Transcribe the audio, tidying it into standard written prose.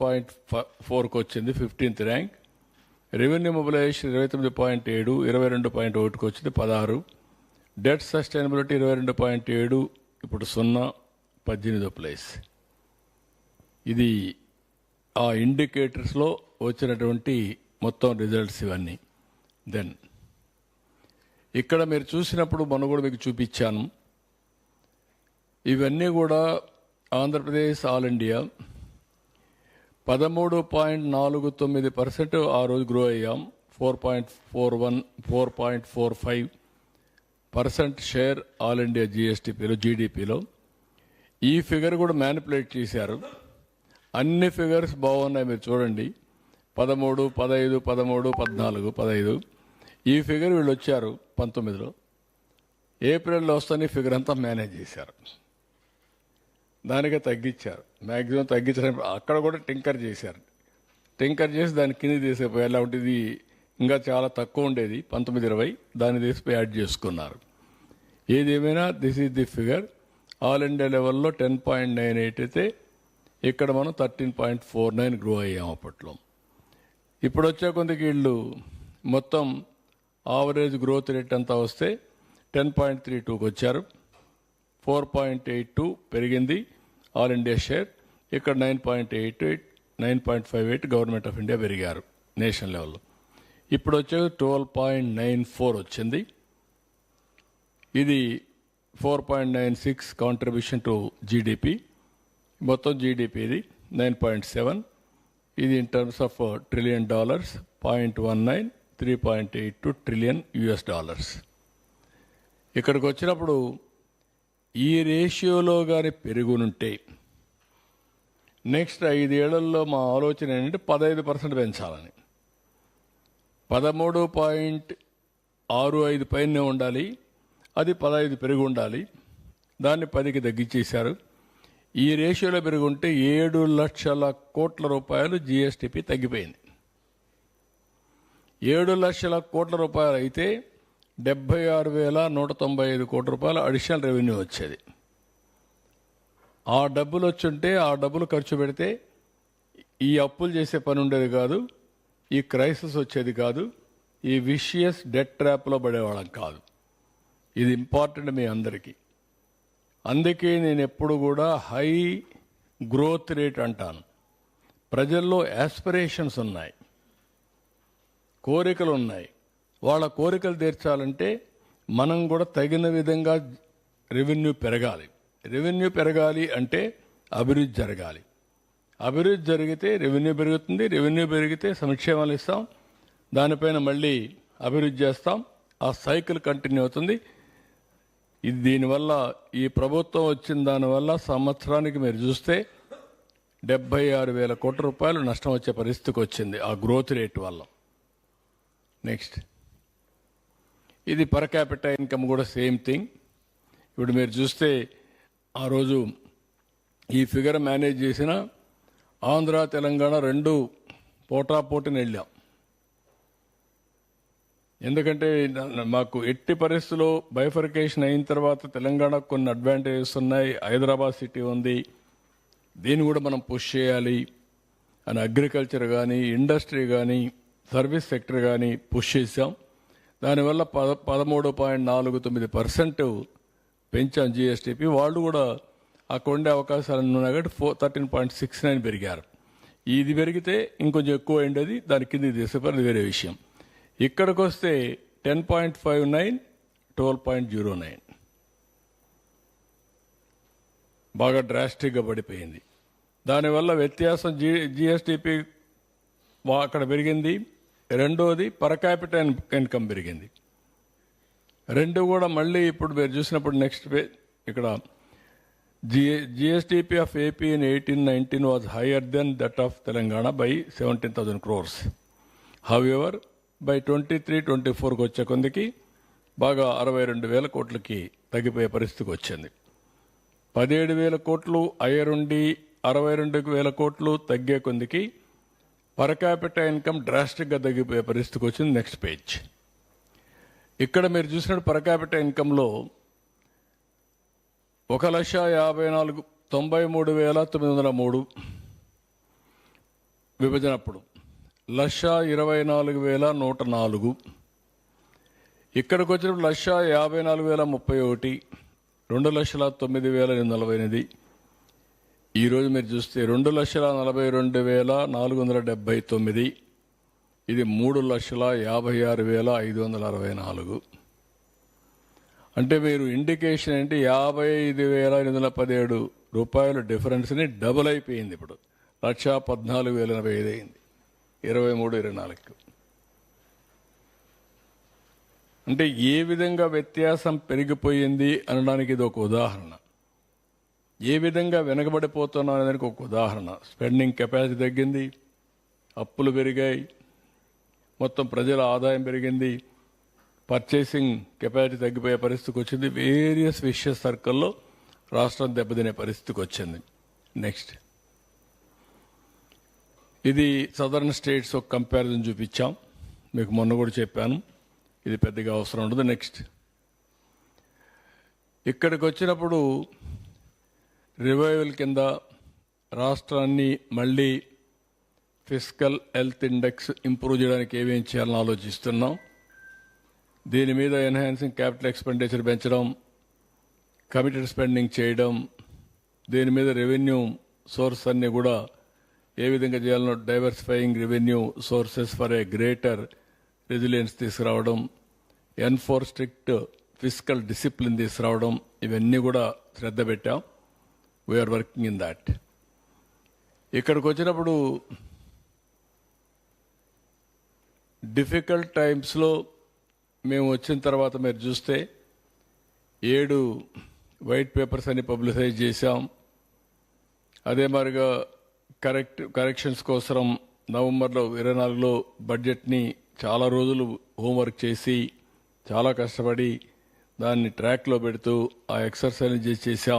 0.4కు వచ్చింది, 15th rank. Revenue mobilisation 29.7, 22.1కు వచ్చింది, 16. Debt sustainability 22.7, ఇప్పుడు 0, 18వ ప్లేస్. ఇది ఆ ఇండికేటర్స్లో వచ్చినటువంటి మొత్తం రిజల్ట్స్ ఇవన్నీ. దెన్ ఇక్కడ మీరు చూసినప్పుడు మొన్న కూడా మీకు చూపించాను, ఇవన్నీ కూడా ఆంధ్రప్రదేశ్ ఆల్ ఇండియా 13.49% ఆ రోజు గ్రో అయ్యాం. 4.41, 4.45% షేర్ ఆల్ ఇండియా జిఎస్టిపిలో, జీడిపిలో. ఈ ఫిగర్ కూడా మ్యానిపులేట్ చేశారు. అన్ని ఫిగర్స్ బాగున్నాయి, మీరు చూడండి. 13, 15, 13, 14, 15 ఈ ఫిగర్ వీళ్ళు వచ్చారు 19లో. ఏప్రిల్లో వస్తాను ఈ ఫిగర్ అంతా మేనేజ్ చేశారు. దానికే తగ్గించారు, మ్యాక్సిమం తగ్గించడం. అక్కడ కూడా టింకర్ చేశారు. టింకర్ చేసి దాన్ని కింద తీసిపోయి, ఎలా ఉంటుంది ఇంకా చాలా తక్కువ ఉండేది 19-20, దాన్ని తీసిపోయి యాడ్ చేసుకున్నారు. ఏదేమైనా this is the figure. All India లెవెల్లో 10.98 అయితే ఇక్కడ మనం 13.49 గ్రో అయ్యాం అప్పట్లో. ఇప్పుడు వచ్చే కొందికి వీళ్ళు మొత్తం ఆవరేజ్ గ్రోత్ రేట్ అంతా వస్తే 10.32కు వచ్చారు. 4.82 పెరిగింది ఆల్ ఇండియా షేర్. ఇక్కడ 9.88, 9.58 గవర్నమెంట్ ఆఫ్ ఇండియా పెరిగారు నేషనల్ లెవెల్లో. ఇప్పుడు వచ్చే 12.94 వచ్చింది. ఇది 4.96 కాంట్రిబ్యూషన్ టు జీడిపి. మొత్తం జీడిపి ఇది 9.7. ఇది in terms of $1 trillion, 0.19, 3.82 trillion US. ఇక్కడికి వచ్చినప్పుడు ఈ రేషియోలో కానీ పెరుగునుంటే నెక్స్ట్ 5 ఏళ్లలో మా ఆలోచన ఏంటంటే 15% పెంచాలని. 13.65 పైనే ఉండాలి, అది 15 పెరిగి ఉండాలి. దాన్ని 10కి తగ్గించేశారు. ఈ రేషియోలో పెరుగుంటే 7 లక్షల కోట్ల రూపాయలు జిఎస్టిపి తగ్గిపోయింది. 7 లక్షల కోట్ల రూపాయలు అయితే 76,195 కోట్ల రూపాయలు అడిషనల్ రెవెన్యూ వచ్చేది. ఆ డబ్బులు వచ్చుంటే ఆ డబ్బులు ఖర్చు పెడితే ఈ అప్పులు చేసే పని ఉండేది కాదు, ఈ క్రైసిస్ వచ్చేది కాదు, ఈ విషియస్ డెట్ ట్రాప్లో పడేవాళ్ళం కాదు. ఇది ఇంపార్టెంట్ మీ అందరికీ. అందుకే నేను ఎప్పుడు కూడా హై గ్రోత్ రేట్ అంటాను. ప్రజల్లో యాస్పిరేషన్స్ ఉన్నాయి, కోరికలు ఉన్నాయి. వాళ్ళ కోరికలు తీర్చాలంటే మనం కూడా తగిన విధంగా రెవెన్యూ పెరగాలి. రెవెన్యూ పెరగాలి అంటే అభివృద్ధి జరగాలి. అభివృద్ధి జరిగితే రెవెన్యూ పెరుగుతుంది, రెవెన్యూ పెరిగితే సంక్షేమాలు ఇస్తాం, దానిపైన మళ్ళీ అభివృద్ధి చేస్తాం. ఆ సైకిల్ కంటిన్యూ అవుతుంది. ఇది దీనివల్ల ఈ ప్రభుత్వం వచ్చిన దానివల్ల సంవత్సరానికి మీరు చూస్తే 76,000 కోట్ల రూపాయలు నష్టం వచ్చే పరిస్థితికి వచ్చింది ఆ గ్రోత్ రేట్ వల్ల. నెక్స్ట్ ఇది పర్ క్యాపిటల్ ఇన్కమ్ కూడా సేమ్ థింగ్. ఇప్పుడు మీరు చూస్తే ఆ రోజు ఈ ఫిగర్ మేనేజ్ చేసిన ఆంధ్ర తెలంగాణ రెండు పోటాపోటీని వెళ్ళాం. ఎందుకంటే మాకు ఎట్టి పరిస్థితుల్లో బైఫర్కేషన్ అయిన తర్వాత తెలంగాణకు కొన్ని అడ్వాంటేజెస్ ఉన్నాయి. హైదరాబాద్ సిటీ ఉంది, దీన్ని కూడా మనం పుష్ చేయాలి అని అగ్రికల్చర్ కానీ, ఇండస్ట్రీ కానీ, సర్వీస్ సెక్టర్ కానీ పుష్ చేసాం. దానివల్ల 13.49% పెంచాం జిఎస్టిపి. వాళ్ళు కూడా అక్కడ ఉండే అవకాశాలు ఉన్నాయి కాబట్టి 13.69 పెరిగారు. ఇది పెరిగితే ఇంకొంచెం ఎక్కువ ఉండేది, దాని కింద తీసేపారు, వేరే విషయం. ఇక్కడికి వస్తే 10.59, 12.09 బాగా డ్రాస్టిక్గా పడిపోయింది. దానివల్ల వ్యత్యాసం జిఎస్టిపి అక్కడ పెరిగింది. రెండోది పర్ క్యాపిటల్ ఇన్కమ్ పెరిగింది. రెండు కూడా మళ్ళీ ఇప్పుడు మీరు చూసినప్పుడు నెక్స్ట్ ఇక్కడ GSDP of AP in 18-19 was higher than that of Telangana by 17,000 crores. However by 23-24కి వచ్చే కొందికి బాగా 62,000 కోట్లకి తగ్గిపోయే పరిస్థితికి వచ్చింది. 17,000 కోట్లు అయ్యరుండి 62,000 కోట్లు తగ్గే కొందికి పర్ క్యాపిటల్ ఇన్కమ్ డ్రాస్టిక్గా తగ్గిపోయే పరిస్థితికి వచ్చింది. Next page. ఇక్కడ మీరు చూసినట్టు పర్ క్యాపిటల్ ఇన్కంలో 1,93,903 విభజన అప్పుడు 1,24,104. ఇక్కడికి వచ్చినప్పుడు 1,54,031, 2,09,848. ఈరోజు మీరు చూస్తే 2,42,479. ఇది 3,56,564. అంటే మీరు ఇండికేషన్ ఏంటి, 55,817 రూపాయల డిఫరెన్స్ని డబుల్ అయిపోయింది. ఇప్పుడు 1,14,085 అయింది 23-24. అంటే ఏ విధంగా వ్యత్యాసం పెరిగిపోయింది అనడానికి ఇది ఒక ఉదాహరణ. ఏ విధంగా వెనకబడిపోతున్నాం అనేదానికి ఒక ఉదాహరణ. స్పెండింగ్ కెపాసిటీ తగ్గింది, అప్పులు పెరిగాయి, మొత్తం ప్రజల ఆదాయం పెరిగింది, పర్చేసింగ్ కెపాసిటీ తగ్గిపోయే పరిస్థితికి వచ్చింది. వేరియస్ విషయస్ సర్కిల్లో రాష్ట్రం దెబ్బతినే పరిస్థితికి వచ్చింది. నెక్స్ట్, ఇది సదర్న్ స్టేట్స్ ఒక కంపారిజన్ చూపించాం, మీకు మొన్న కూడా చెప్పాను, ఇది పెద్దగా అవసరం ఉండదు. నెక్స్ట్, ఇక్కడికి వచ్చినప్పుడు రివైవల్ కింద రాష్ట్రాన్ని మళ్ళీ ఫిస్కల్ హెల్త్ ఇండెక్స్ ఇంప్రూవ్ చేయడానికి ఏమేం చేయాలని ఆలోచిస్తున్నాం. దీని మీద ఎన్హాన్సింగ్ క్యాపిటల్ ఎక్స్పెండిచర్ పెంచడం, కమిటెడ్ స్పెండింగ్ చేయడం, దీని మీద రెవెన్యూ సోర్స్ అన్ని కూడా ఏ విధంగా చేయాలనో diversifying revenue sources for a greater resilience తీసుకురావడం, ఎన్ఫోర్ స్ట్రిక్ట్ ఫిస్కల్ డిసిప్లిన్ తీసుకురావడం, ఇవన్నీ కూడా శ్రద్ధ పెట్టాం. We're working in that. ఇక్కడికి వచ్చినప్పుడు డిఫికల్ట్ టైమ్స్లో మేము వచ్చిన తర్వాత మీరు చూస్తే 7 వైట్ పేపర్స్ అని పబ్లిసైజ్ చేశాం. అదే మాదిరిగా కరెక్షన్స్ కోసం నవంబర్లో 24లో బడ్జెట్ని చాలా రోజులు హోంవర్క్ చేసి చాలా కష్టపడి దాన్ని ట్రాక్లో పెడుతూ ఆ ఎక్సర్సైజ్ చేసాం.